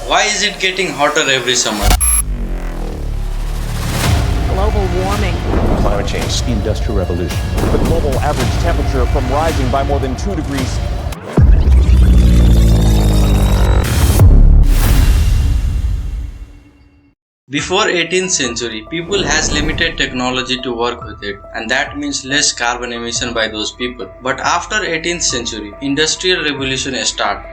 Why is it getting hotter every summer? Global warming. Climate change. The Industrial Revolution. The global average temperature from rising by more than 2 degrees. Before 18th century, people has limited technology to work with it, and that means less carbon emission by those people. But after 18th century, industrial revolution start.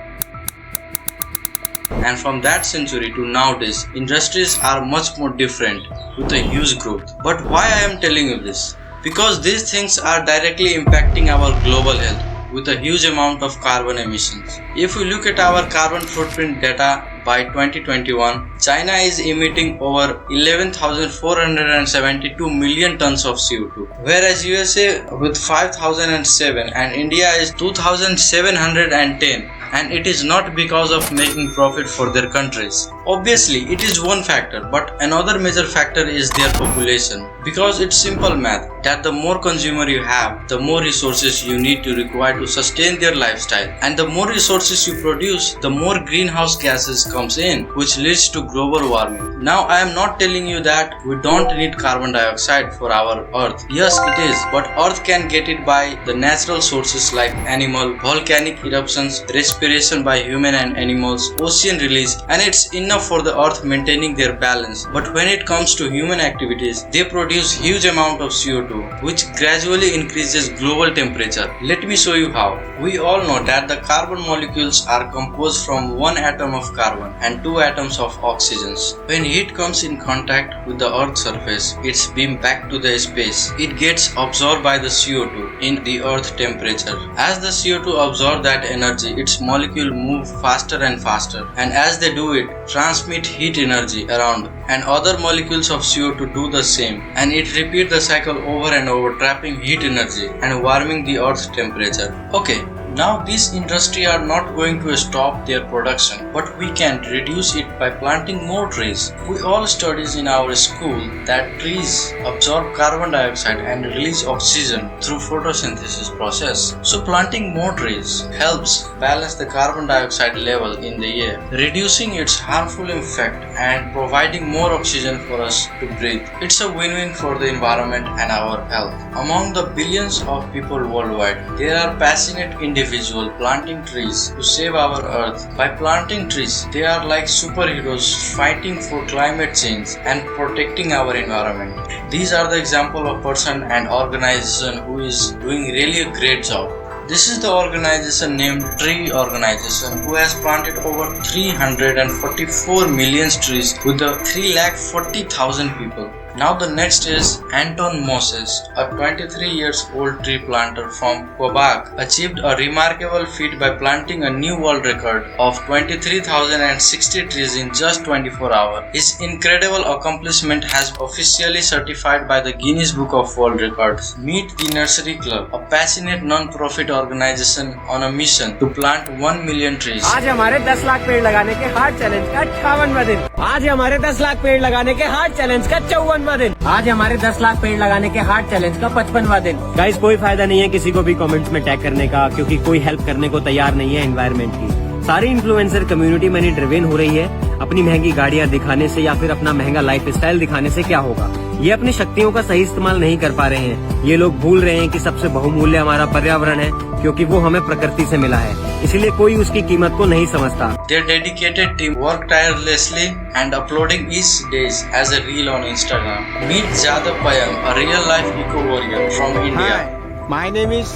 And from that century to nowadays, industries are much more different with a huge growth. But why I am telling you this? Because these things are directly impacting our global health with a huge amount of carbon emissions. If we look at our carbon footprint data by 2021, China is emitting over 11,472 million tons of CO2, whereas USA with 5,007 and India is 2,710. And it is not because of making profit for their countries. Obviously, it is one factor, but another major factor is their population. Because it's simple math that the more consumer you have, the more resources you need to require to sustain their lifestyle. And the more resources you produce, the more greenhouse gases comes in, which leads to global warming. Now, I am not telling you that we don't need carbon dioxide for our earth. Yes, it is, but earth can get it by the natural sources like animal, volcanic eruptions, respiration by human and animals, ocean release, and it's enough for the earth maintaining their balance. But when it comes to human activities, they produce huge amount of CO2, which gradually increases global temperature. Let me show you how. We all know that the carbon molecules are composed from one atom of carbon and two atoms of oxygen. When heat comes in contact with the earth's surface, it's beamed back to the space. It gets absorbed by the CO2 in the earth temperature. As the CO2 absorbs that energy, its molecule move faster and faster, and as they do it, transmit heat energy around, and other molecules of CO2 do the same, and it repeats the cycle over and over, trapping heat energy and warming the earth's temperature. Okay, now this industry are not going to stop their production, but we can reduce it by planting more trees. We all studies in our school that trees absorb carbon dioxide and release oxygen through photosynthesis process. So planting more trees helps balance the carbon dioxide level in the air, reducing its harmful effect and providing more oxygen for us to breathe. It's a win-win for the environment and our health. Among the billions of people worldwide, there are passionate individuals planting trees to save our earth. By planting trees, they are like superheroes fighting for climate change and protecting our environment. These are the example of person and organization who is doing really a great job. This is the organization named Tree Organization, who has planted over 344 million trees with the 340,000 people. Now the next is Anton Moses, a 23 years old tree planter from Quebec, achieved a remarkable feat by planting a new world record of 23,060 trees in just 24 hours. His incredible accomplishment has officially certified by the Guinness Book of World Records. Meet the Nursery Club, a passionate non-profit organization on a mission to plant 1 million trees. आज हमारे 10 लाख पेड़ लगाने के hard challenge का 58वां दिन। आज हमारे 10 लाख पेड़ लगाने के हार्ड चैलेंज का 54वां दिन। आज हमारे 10 लाख पेड़ लगाने के हार्ड चैलेंज का 55वां दिन। गाइस, कोई फायदा नहीं है किसी को भी कमेंट्स में टैग करने का, क्योंकि कोई हेल्प करने को तैयार नहीं है एनवायरनमेंट की। सारी इन्फ्लुएंसर कम्युनिटी मनी ड्रिवेन हो रही है। अपनी महंगी गाड़ियां दिखाने से या फिर अपना महंगा लाइफ स्टाइल दिखाने से क्या होगा? ये अपनी शक्तियों का सही इस्तेमाल नहीं कर पा रहे हैं। ये लोग भूल रहे हैं कि सबसे बहुमूल्य हमारा पर्यावरण है, क्योंकि वो हमें प्रकृति से मिला है, इसलिए कोई उसकी कीमत को नहीं समझता। Their dedicated team work tirelessly and uploading each day as a reel on Instagram. Meet Jadav Payam, a real life eco warrior from India. Hi, my name is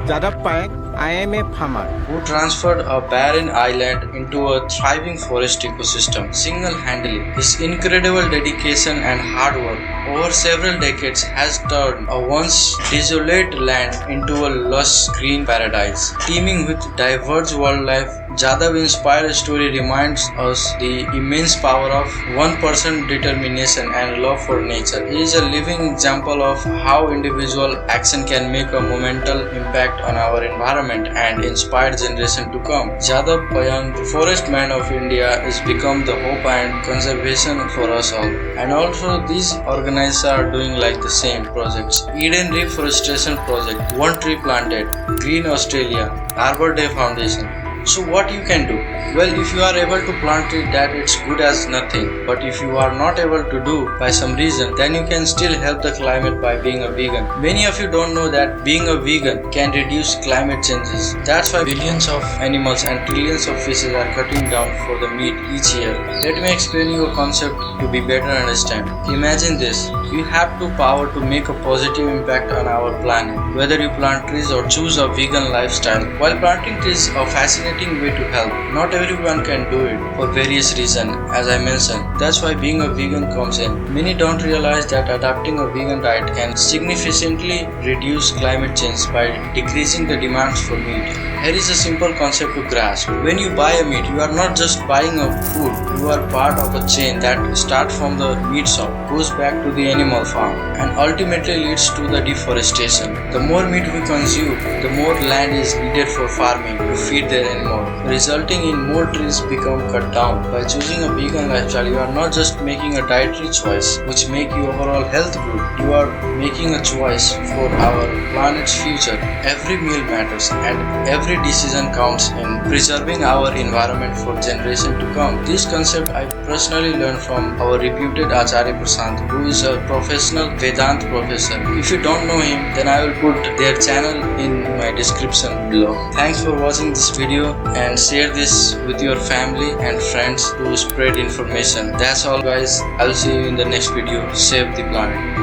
Jadav Payam. I am a farmer who transferred a barren island into a thriving forest ecosystem single-handedly. His incredible dedication and hard work over several decades has turned a once desolate land into a lush green paradise, teeming with diverse wildlife. Jadav's inspired story reminds us the immense power of one person's determination and love for nature. He is a living example of how individual action can make a monumental impact on our environment and inspire generation to come. Jadav Payam, the forest man of India, has become the hope and conservation for us all. And also these organizations are doing like the same projects. Eden Reforestation Project, One Tree Planted, Green Australia, Arbor Day Foundation, So what you can do? Well, if you are able to plant it, that it's good as nothing. But if you are not able to do by some reason, then you can still help the climate by being a vegan. Many of you don't know that being a vegan can reduce climate changes. That's why billions of animals and trillions of fishes are cutting down for the meat each year. Let me explain you a concept to be better understand. Imagine this. You have the power to make a positive impact on our planet, whether you plant trees or choose a vegan lifestyle. While planting trees is a fascinating way to help, not everyone can do it for various reasons, as I mentioned. That's why being a vegan comes in. Many don't realize that adopting a vegan diet can significantly reduce climate change by decreasing the demands for meat. Here is a simple concept to grasp. When you buy a meat, you are not just buying a food, you are part of a chain that starts from the meat shop, goes back to the animal farm, and ultimately leads to the deforestation. The more meat we consume, the more land is needed for farming to feed their animals, resulting in more trees become cut down. By choosing a vegan lifestyle, you are not just making a dietary choice which make you overall health good, you are making a choice for our planet's future. Every meal matters and every decision counts in preserving our environment for generations to come. This concept I personally learned from our reputed Acharya Prasad, who is a professional Vedant professor. If you don't know him, then I will put their channel in my description below. Thanks for watching this video and share this with your family and friends to spread information. That's all guys. I will see you in the next video. Save the planet.